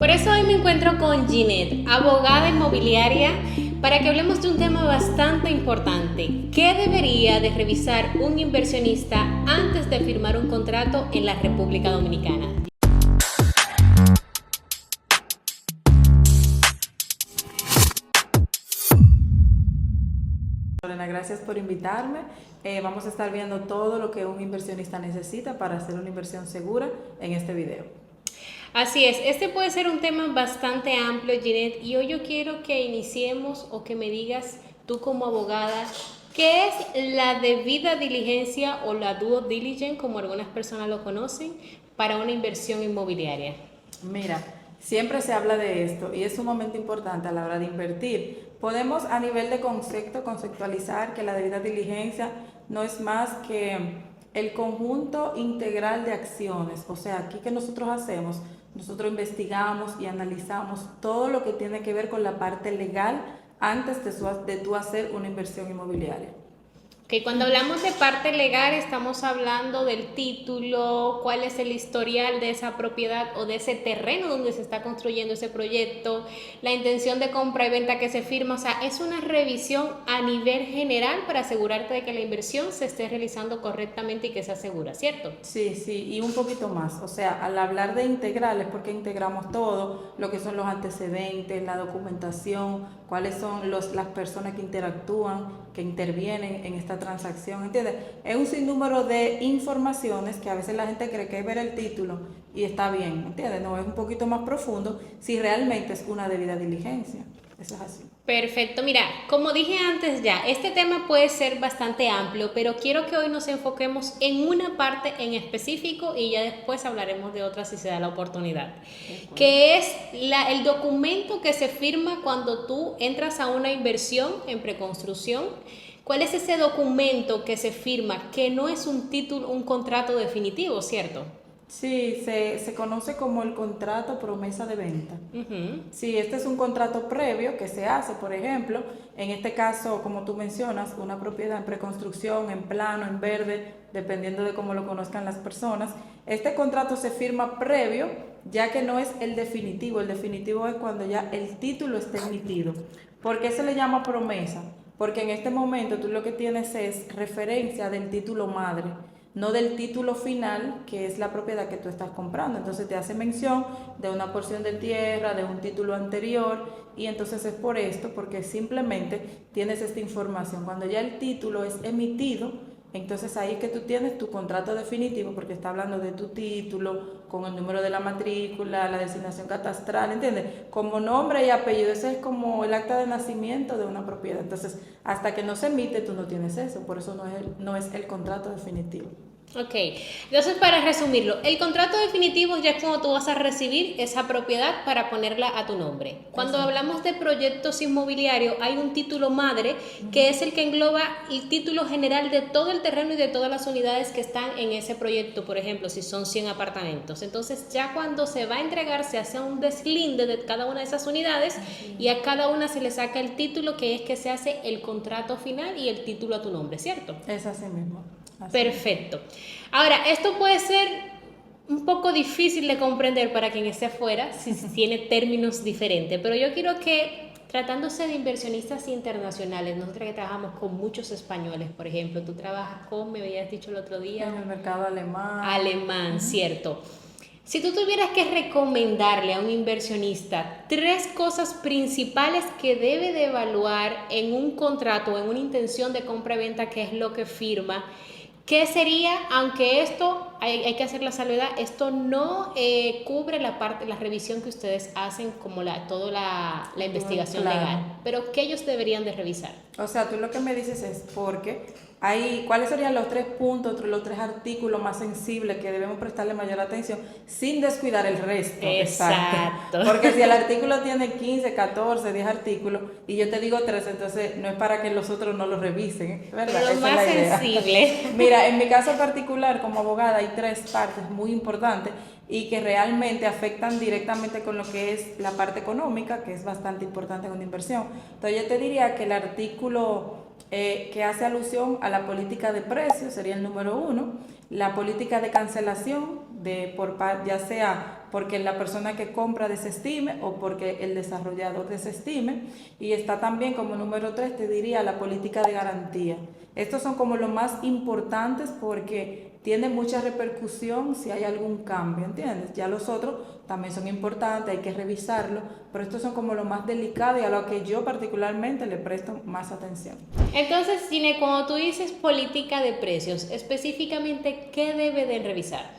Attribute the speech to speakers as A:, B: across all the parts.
A: Por eso hoy me encuentro con Ginette, abogada inmobiliaria, para que hablemos de un tema bastante importante. ¿Qué debería de revisar un inversionista antes de firmar un contrato en la República Dominicana?
B: Lorena, gracias por invitarme. Vamos a estar viendo todo lo que un inversionista necesita para hacer una inversión segura en este video.
A: Así es, este puede ser un tema bastante amplio, Ginette, y hoy yo quiero que iniciemos o que me digas tú como abogada, ¿qué es la debida diligencia o la due diligence, como algunas personas lo conocen, para una inversión inmobiliaria?
B: Mira, siempre se habla de esto y es sumamente importante a la hora de invertir. Podemos a nivel de concepto conceptualizar que la debida diligencia no es más que el conjunto integral de acciones. O sea, aquí que nosotros hacemos, nosotros investigamos y analizamos todo lo que tiene que ver con la parte legal antes de tú hacer una inversión inmobiliaria.
A: Que cuando hablamos de parte legal estamos hablando del título, cuál es el historial de esa propiedad o de ese terreno donde se está construyendo ese proyecto, la intención de compra y venta que se firma. O sea, es una revisión a nivel general para asegurarte de que la inversión se esté realizando correctamente y que sea segura, ¿cierto?
B: Sí, y un poquito más. O sea, al hablar de integrales, porque integramos todo, lo que son los antecedentes, la documentación, cuáles son las personas que interactúan, que intervienen en esta transacción, ¿entiendes? Es un sinnúmero de informaciones que a veces la gente cree que es ver el título y está bien, ¿entiendes? No, es un poquito más profundo si realmente es una debida diligencia. Eso es así.
A: Perfecto, mira, como dije antes ya, este tema puede ser bastante amplio, pero quiero que hoy nos enfoquemos en una parte en específico y ya después hablaremos de otras si se da la oportunidad, que es el documento que se firma cuando tú entras a una inversión en preconstrucción. ¿Cuál es ese documento que se firma que no es un título, un contrato definitivo, cierto?
B: Sí, se conoce como el contrato promesa de venta. Sí, este es un contrato previo que se hace, por ejemplo, en este caso, como tú mencionas, una propiedad en preconstrucción, en plano, en verde, dependiendo de cómo lo conozcan las personas. Este contrato se firma previo, ya que no es el definitivo. El definitivo es cuando ya el título está emitido. ¿Por qué se le llama promesa? Porque en este momento tú lo que tienes es referencia del título madre, no del título final, que es la propiedad que tú estás comprando. Entonces te hace mención de una porción de tierra, de un título anterior, y entonces es por esto, porque simplemente tienes esta información. Cuando ya el título es emitido, entonces ahí es que tú tienes tu contrato definitivo, porque está hablando de tu título, con el número de la matrícula, la designación catastral, ¿entiendes? Como nombre y apellido, ese es como el acta de nacimiento de una propiedad. Entonces, hasta que no se emite, tú no tienes eso, por eso no es el contrato definitivo.
A: Ok, entonces para resumirlo, el contrato definitivo ya es cuando tú vas a recibir esa propiedad para ponerla a tu nombre. Cuando hablamos de proyectos inmobiliarios hay un título madre que es el que engloba el título general de todo el terreno y de todas las unidades que están en ese proyecto, por ejemplo, si son 100 apartamentos. Entonces ya cuando se va a entregar se hace un deslinde de cada una de esas unidades y a cada una se le saca el título que es que se hace el contrato final y el título a tu nombre, ¿cierto?
B: Es así mismo.
A: Perfecto. Ahora, esto puede ser un poco difícil de comprender para quien esté afuera, si tiene términos diferentes, pero yo quiero que, tratándose de inversionistas internacionales, nosotros que trabajamos con muchos españoles, por ejemplo, tú trabajas con, me habías dicho el otro día,
B: En el mercado alemán.
A: Alemán, ¿cierto? Si tú tuvieras que recomendarle a un inversionista 3 cosas principales que debe de evaluar en un contrato o en una intención de compra-venta, que es lo que firma, ¿qué sería? Aunque esto, hay que hacer la salvedad, esto no cubre la revisión que ustedes hacen como toda la investigación
B: Claro.
A: legal, pero ¿qué ellos deberían de revisar?
B: O sea, tú lo que me dices es porque ¿cuáles serían los 3 puntos, los 3 artículos más sensibles que debemos prestarle mayor atención sin descuidar el resto?
A: Exacto.
B: Porque si el artículo tiene 15, 14, 10 artículos y yo te digo 3, entonces no es para que los otros no lo revisen, ¿verdad?
A: Pero lo
B: Esa
A: más
B: es la idea.
A: sensible.
B: Mira, en mi caso particular como abogada hay 3 partes muy importantes y que realmente afectan directamente con lo que es la parte económica, que es bastante importante en una inversión. Entonces yo te diría que el artículo que hace alusión a la política de precios, sería el número 1, la política de cancelación, ya sea porque la persona que compra desestime o porque el desarrollador desestime, y está también como número 3, te diría, la política de garantía. Estos son como los más importantes porque tienen mucha repercusión si hay algún cambio, ¿entiendes? Ya los otros también son importantes, hay que revisarlo, pero estos son como los más delicados y a lo que yo particularmente le presto más atención.
A: Entonces, Gine, cuando tú dices política de precios, específicamente, ¿qué debe de revisar?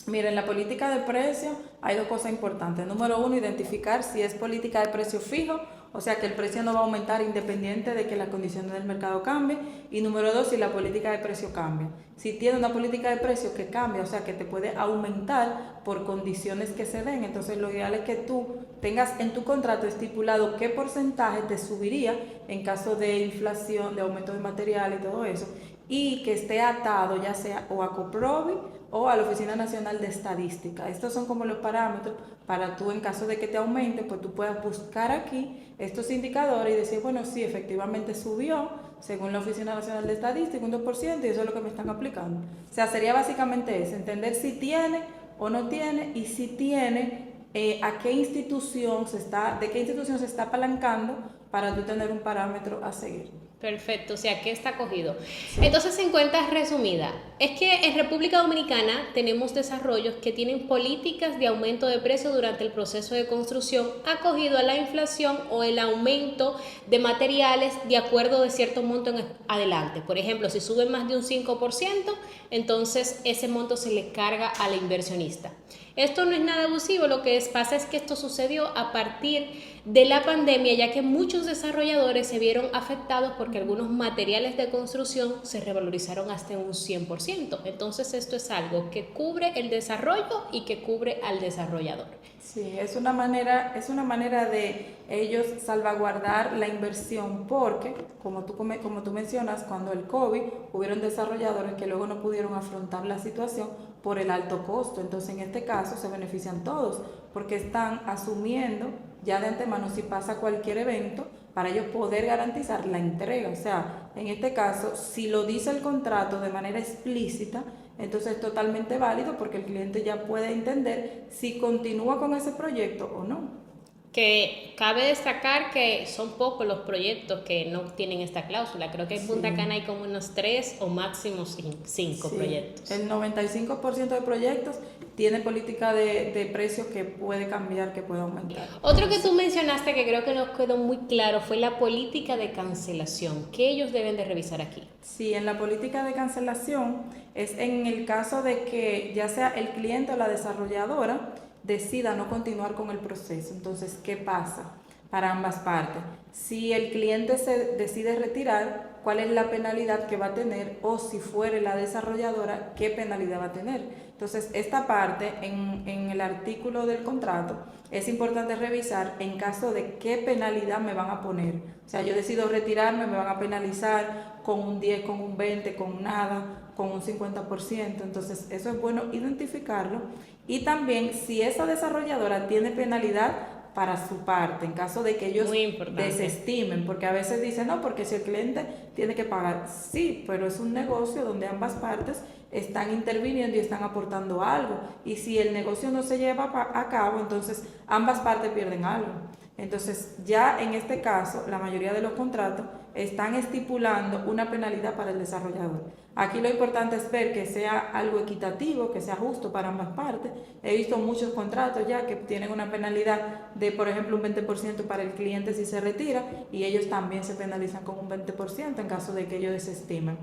B: Mira, en la política de precios hay dos cosas importantes. Número 1, identificar si es política de precio fijo, o sea que el precio no va a aumentar independiente de que las condiciones del mercado cambien. Y número 2, si la política de precio cambia. Si tiene una política de precio que cambia, o sea que te puede aumentar por condiciones que se den, entonces lo ideal es que tú tengas en tu contrato estipulado qué porcentaje te subiría en caso de inflación, de aumento de material y todo eso, y que esté atado ya sea o a Coprovi o a la Oficina Nacional de Estadística. Estos son como los parámetros para tú, en caso de que te aumente, pues tú puedas buscar aquí estos indicadores y decir, bueno, sí, efectivamente subió, según la Oficina Nacional de Estadística, un 2%, y eso es lo que me están aplicando. O sea, sería básicamente eso, entender si tiene o no tiene, y si tiene, de qué institución se está apalancando para tú tener un parámetro a seguir.
A: Perfecto, o sea, ¿qué está cogido? Sí. Entonces, en cuentas resumidas, es que en República Dominicana tenemos desarrollos que tienen políticas de aumento de precio durante el proceso de construcción acogido a la inflación o el aumento de materiales de acuerdo de cierto monto en adelante. Por ejemplo, si sube más de un 5%, entonces ese monto se le carga a la inversionista. Esto no es nada abusivo, lo que pasa es que esto sucedió a partir de la pandemia, ya que muchos desarrolladores se vieron afectados porque algunos materiales de construcción se revalorizaron hasta un 100%. Entonces esto es algo que cubre el desarrollo y que cubre al desarrollador.
B: Sí, es una manera de ellos salvaguardar la inversión porque, como tú mencionas, cuando el COVID hubieron desarrolladores que luego no pudieron afrontar la situación por el alto costo. Entonces, en este caso se benefician todos porque están asumiendo ya de antemano si pasa cualquier evento para ellos poder garantizar la entrega. O sea, en este caso, si lo dice el contrato de manera explícita, entonces es totalmente válido porque el cliente ya puede entender si continúa con ese proyecto o no.
A: Que cabe destacar que son pocos los proyectos que no tienen esta cláusula. Creo que en Punta Cana hay como unos 3 o máximo 5 proyectos.
B: El 95% de proyectos tiene política de precios que puede cambiar, que puede aumentar.
A: Otro que tú mencionaste que creo que nos quedó muy claro fue la política de cancelación. ¿Qué ellos deben de revisar aquí?
B: Sí, en la política de cancelación es en el caso de que ya sea el cliente o la desarrolladora decida no continuar con el proceso. Entonces, ¿qué pasa para ambas partes? Si el cliente se decide retirar, ¿cuál es la penalidad que va a tener? O si fuere la desarrolladora, ¿qué penalidad va a tener? Entonces, esta parte en el artículo del contrato es importante revisar en caso de qué penalidad me van a poner. O sea, yo decido retirarme, me van a penalizar con un 10, con un 20, con nada, con un 50%. Entonces, eso es bueno identificarlo. Y también si esa desarrolladora tiene penalidad para su parte, en caso de que ellos desestimen, porque a veces dicen, no, porque si el cliente tiene que pagar, sí, pero es un negocio donde ambas partes están interviniendo y están aportando algo, y si el negocio no se lleva a cabo, entonces ambas partes pierden algo. Entonces, ya en este caso, la mayoría de los contratos están estipulando una penalidad para el desarrollador. Aquí lo importante es ver que sea algo equitativo, que sea justo para ambas partes. He visto muchos contratos ya que tienen una penalidad de, por ejemplo, un 20% para el cliente si se retira, y ellos también se penalizan con un 20% en caso de que ellos desestimen.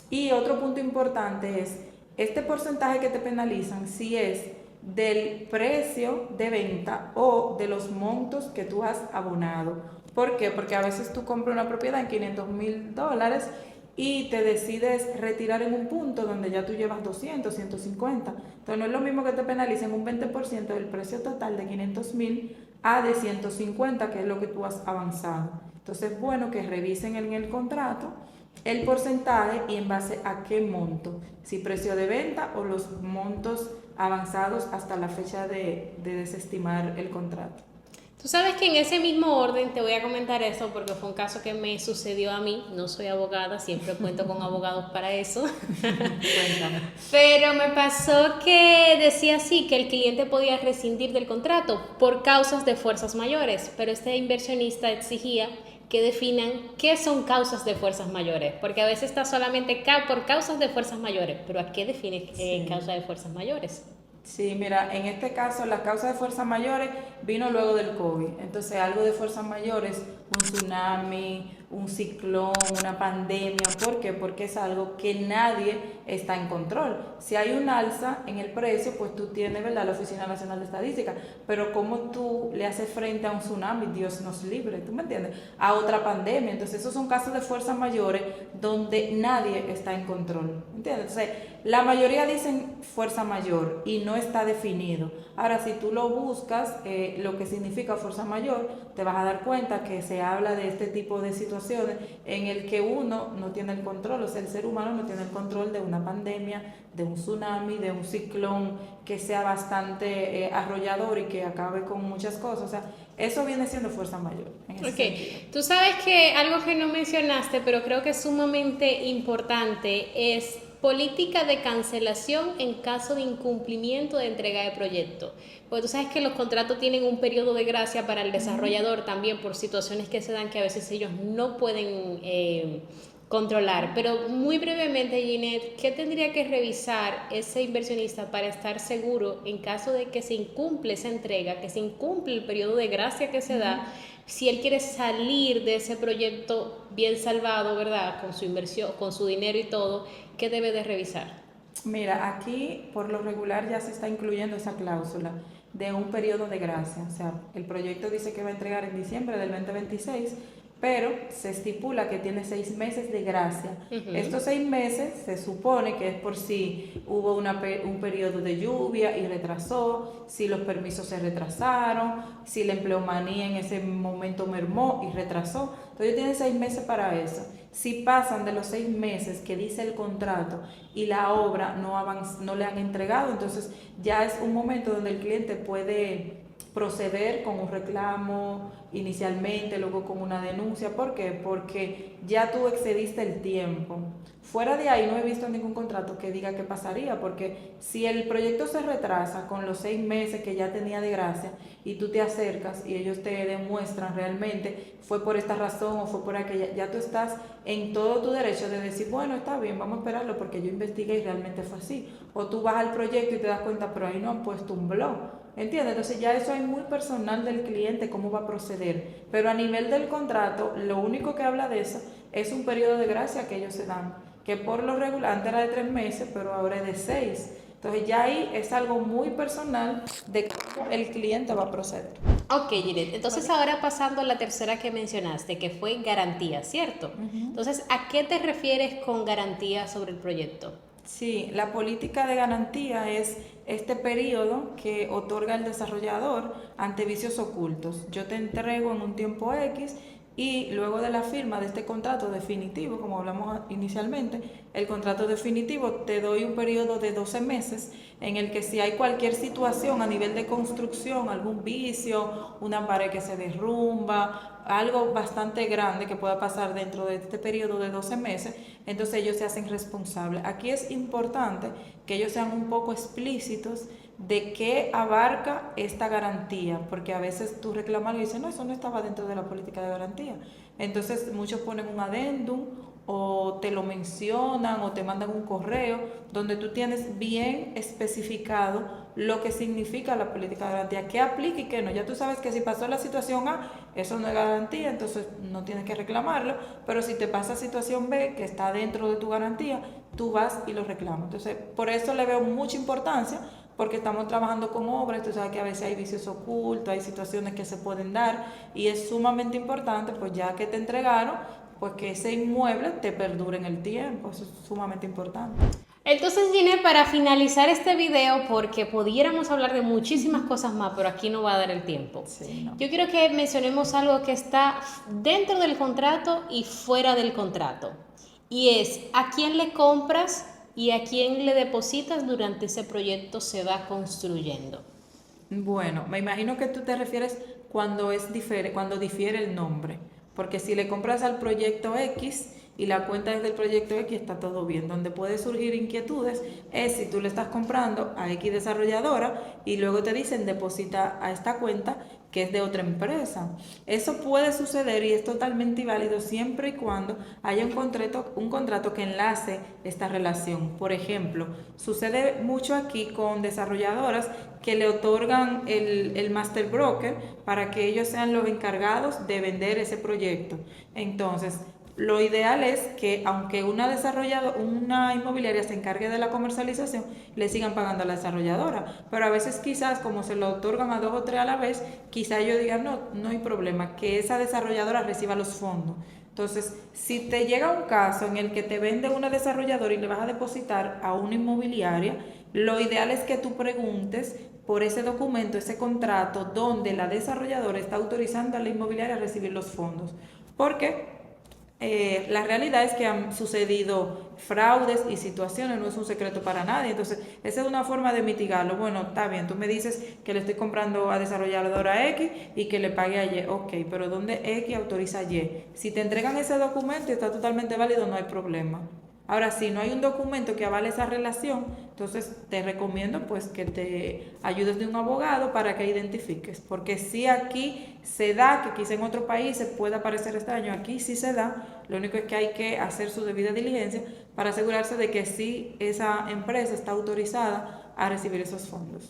B: Y otro punto importante es, este porcentaje que te penalizan, si es del precio de venta o de los montos que tú has abonado. ¿Por qué? Porque a veces tú compras una propiedad en $500,000 y te decides retirar en un punto donde ya tú llevas 200, 150. Entonces no es lo mismo que te penalicen un 20% del precio total de 500,000 a de 150, que es lo que tú has avanzado. Entonces es bueno que revisen en el contrato el porcentaje y en base a qué monto, si precio de venta o los montos avanzados hasta la fecha de desestimar el contrato.
A: Tú sabes que en ese mismo orden te voy a comentar eso porque fue un caso que me sucedió a mí. No soy abogada, siempre cuento con abogados para eso.
B: Cuéntame.
A: Pero me pasó que decía así que el cliente podía rescindir del contrato por causas de fuerzas mayores, pero este inversionista exigía que definan qué son causas de fuerzas mayores, porque a veces está solamente por causas de fuerzas mayores, pero ¿a qué define causa de fuerzas mayores?
B: Sí, mira, en este caso la causa de fuerzas mayores vino luego del COVID. Entonces, algo de fuerzas mayores, un tsunami, un ciclón, una pandemia. ¿Por qué? Porque es algo que nadie está en control. Si hay un alza en el precio, pues tú tienes, ¿verdad?, la Oficina Nacional de Estadística. Pero ¿cómo tú le haces frente a un tsunami? Dios nos libre, ¿tú me entiendes? A otra pandemia. Entonces, esos son casos de fuerzas mayores donde nadie está en control. ¿Entiendes? Entonces, la mayoría dicen fuerza mayor y no está definido. Ahora, si tú lo buscas, lo que significa fuerza mayor, te vas a dar cuenta que se habla de este tipo de situaciones en el que uno no tiene el control, o sea, el ser humano no tiene el control de una pandemia, de un tsunami, de un ciclón que sea bastante arrollador y que acabe con muchas cosas. O sea, eso viene siendo fuerza mayor.
A: Ok, tú sabes que algo que no mencionaste, pero creo que es sumamente importante, es política de cancelación en caso de incumplimiento de entrega de proyecto. Porque tú sabes que los contratos tienen un periodo de gracia para el desarrollador también por situaciones que se dan que a veces ellos no pueden controlar. Pero muy brevemente, Ginette, ¿qué tendría que revisar ese inversionista para estar seguro en caso de que se incumple esa entrega, que se incumple el periodo de gracia que se da? Si él quiere salir de ese proyecto bien salvado, ¿verdad? Con su inversión, con su dinero y todo, ¿qué debe de revisar?
B: Mira, aquí por lo regular ya se está incluyendo esa cláusula de un periodo de gracia. O sea, el proyecto dice que va a entregar en diciembre del 2026, pero se estipula que tiene 6 meses de gracia. Estos 6 meses se supone que es por si hubo un periodo de lluvia y retrasó, si los permisos se retrasaron, si la empleomanía en ese momento mermó y retrasó. Entonces tiene 6 meses para eso. Si pasan de los 6 meses que dice el contrato y la obra no le han entregado, entonces ya es un momento donde el cliente puede proceder con un reclamo inicialmente, luego con una denuncia. ¿Por qué? Porque ya tú excediste el tiempo. Fuera de ahí no he visto ningún contrato que diga qué pasaría, porque si el proyecto se retrasa con los 6 meses que ya tenía de gracia y tú te acercas y ellos te demuestran realmente fue por esta razón o fue por aquella, ya tú estás en todo tu derecho de decir, bueno, está bien, vamos a esperarlo porque yo investigué y realmente fue así. O tú vas al proyecto y te das cuenta, pero ahí no han puesto un blog. ¿Entiendes? Entonces ya eso es muy personal del cliente, cómo va a proceder. Pero a nivel del contrato, lo único que habla de eso es un periodo de gracia que ellos se dan, que por lo regular antes era de 3 meses, pero ahora es de 6. Entonces ya ahí es algo muy personal de cómo el cliente va a proceder.
A: Ok, Ginette, entonces ahora pasando a la tercera que mencionaste, que fue garantía, ¿cierto? Entonces, ¿a qué te refieres con garantía sobre el proyecto?
B: Sí, la política de garantía es este periodo que otorga el desarrollador ante vicios ocultos. Yo te entrego en un tiempo X y luego de la firma de este contrato definitivo, como hablamos inicialmente, el contrato definitivo te doy un periodo de 12 meses en el que si hay cualquier situación a nivel de construcción, algún vicio, una pared que se derrumba, algo bastante grande que pueda pasar dentro de este periodo de 12 meses, entonces ellos se hacen responsables. Aquí es importante que ellos sean un poco explícitos de qué abarca esta garantía, porque a veces tú reclamas y dices, no, eso no estaba dentro de la política de garantía. Entonces muchos ponen un adendum o te lo mencionan o te mandan un correo donde tú tienes bien especificado lo que significa la política de garantía, qué aplica y qué no. Ya tú sabes que si pasó la situación A, eso no es garantía, entonces no tienes que reclamarlo, pero si te pasa situación B, que está dentro de tu garantía, tú vas y lo reclamas. Entonces, por eso le veo mucha importancia, porque estamos trabajando con obras, tú sabes que a veces hay vicios ocultos, hay situaciones que se pueden dar y es sumamente importante, pues ya que te entregaron, pues que ese inmueble te perdure en el tiempo, eso es sumamente importante.
A: Entonces, Ginette, para finalizar este video, porque pudiéramos hablar de muchísimas cosas más, pero aquí no va a dar el tiempo.
B: Sí, no.
A: Yo quiero que mencionemos algo que está dentro del contrato y fuera del contrato. Y es a quién le compras y a quién le depositas durante ese proyecto se va construyendo.
B: Bueno, me imagino que tú te refieres cuando difiere el nombre. Porque si le compras al proyecto X y la cuenta es del proyecto X, está todo bien. Donde puede surgir inquietudes es si tú le estás comprando a X desarrolladora y luego te dicen deposita a esta cuenta que es de otra empresa. Eso puede suceder y es totalmente válido siempre y cuando haya un contrato que enlace esta relación. Por ejemplo, sucede mucho aquí con desarrolladoras que le otorgan el master broker para que ellos sean los encargados de vender ese proyecto. Entonces, lo ideal es que aunque una inmobiliaria se encargue de la comercialización, le sigan pagando a la desarrolladora. Pero a veces quizás como se lo otorgan a 2 o 3 a la vez, quizás ellos digan no hay problema, que esa desarrolladora reciba los fondos. Entonces, si te llega un caso en el que te vende una desarrolladora y le vas a depositar a una inmobiliaria, lo ideal es que tú preguntes por ese documento, ese contrato, donde la desarrolladora está autorizando a la inmobiliaria a recibir los fondos. Porque la realidad es que han sucedido fraudes y situaciones, no es un secreto para nadie. Entonces, esa es una forma de mitigarlo. Bueno, está bien, tú me dices que le estoy comprando a desarrolladora X y que le pague a Y. Ok, pero ¿dónde X autoriza a Y? Si te entregan ese documento y está totalmente válido, no hay problema. Ahora, si no hay un documento que avale esa relación, entonces te recomiendo pues que te ayudes de un abogado para que identifiques, porque si aquí se da, que quizá en otro país se pueda parecer extraño, aquí sí se da, lo único es que hay que hacer su debida diligencia para asegurarse de que sí esa empresa está autorizada a recibir esos fondos.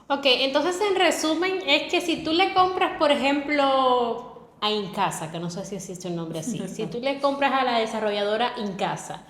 A: Ok, entonces en resumen es que si tú le compras, por ejemplo, a Incasa, que no sé si existe un nombre así, si tú le compras a la desarrolladora Incasa,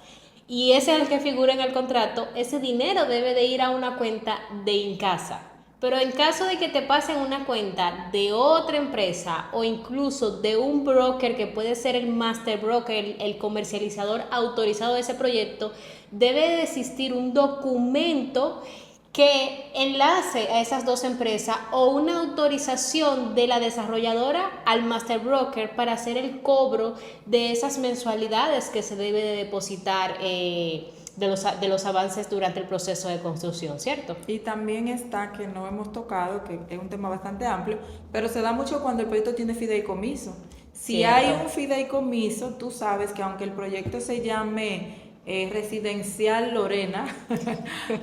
A: y ese es el que figura en el contrato, ese dinero debe de ir a una cuenta de Incasa. Pero en caso de que te pasen una cuenta de otra empresa o incluso de un broker que puede ser el master broker, el comercializador autorizado de ese proyecto, debe de existir un documento que enlace a esas dos empresas o una autorización de la desarrolladora al master broker para hacer el cobro de esas mensualidades que se debe de depositar de los avances durante el proceso de construcción, ¿cierto?
B: Y también está, que no hemos tocado, que es un tema bastante amplio, pero se da mucho cuando el proyecto tiene fideicomiso. Si
A: Cierto.
B: hay un fideicomiso, tú sabes que aunque el proyecto se llame Residencial Lorena,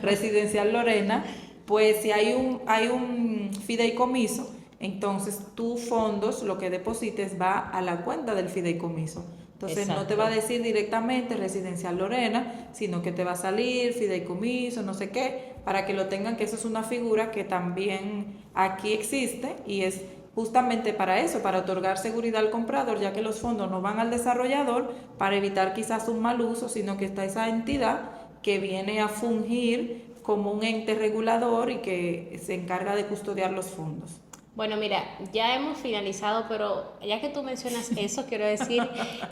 B: Residencial Lorena, pues si hay un fideicomiso, entonces tus fondos, lo que deposites, va a la cuenta del fideicomiso. Entonces
A: Exacto.
B: no te va a decir directamente Residencial Lorena, sino que te va a salir fideicomiso, no sé qué, para que lo tengan, que eso es una figura que también aquí existe y es justamente para eso, para otorgar seguridad al comprador, ya que los fondos no van al desarrollador para evitar quizás un mal uso, sino que está esa entidad que viene a fungir como un ente regulador y que se encarga de custodiar los fondos.
A: Bueno, mira, ya hemos finalizado, pero ya que tú mencionas eso, quiero decir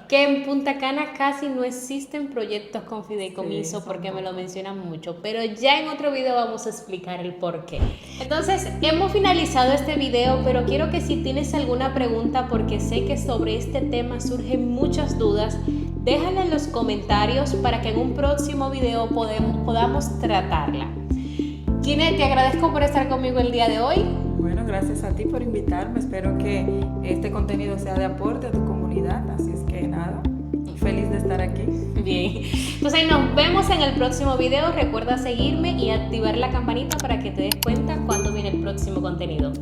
A: que en Punta Cana casi no existen proyectos con fideicomiso,
B: Sí,
A: porque me lo mencionan mucho, pero ya en otro video vamos a explicar el por qué. Entonces, hemos finalizado este video, pero quiero que si tienes alguna pregunta, porque sé que sobre este tema surgen muchas dudas, déjala en los comentarios para que en un próximo video podamos tratarla. Kine, te agradezco por estar conmigo el día de hoy.
B: Bueno, gracias a ti por invitarme. Espero que este contenido sea de aporte a tu comunidad. Así es que nada, feliz de estar aquí.
A: Bien. Entonces nos vemos en el próximo video. Recuerda seguirme y activar la campanita para que te des cuenta cuando viene el próximo contenido.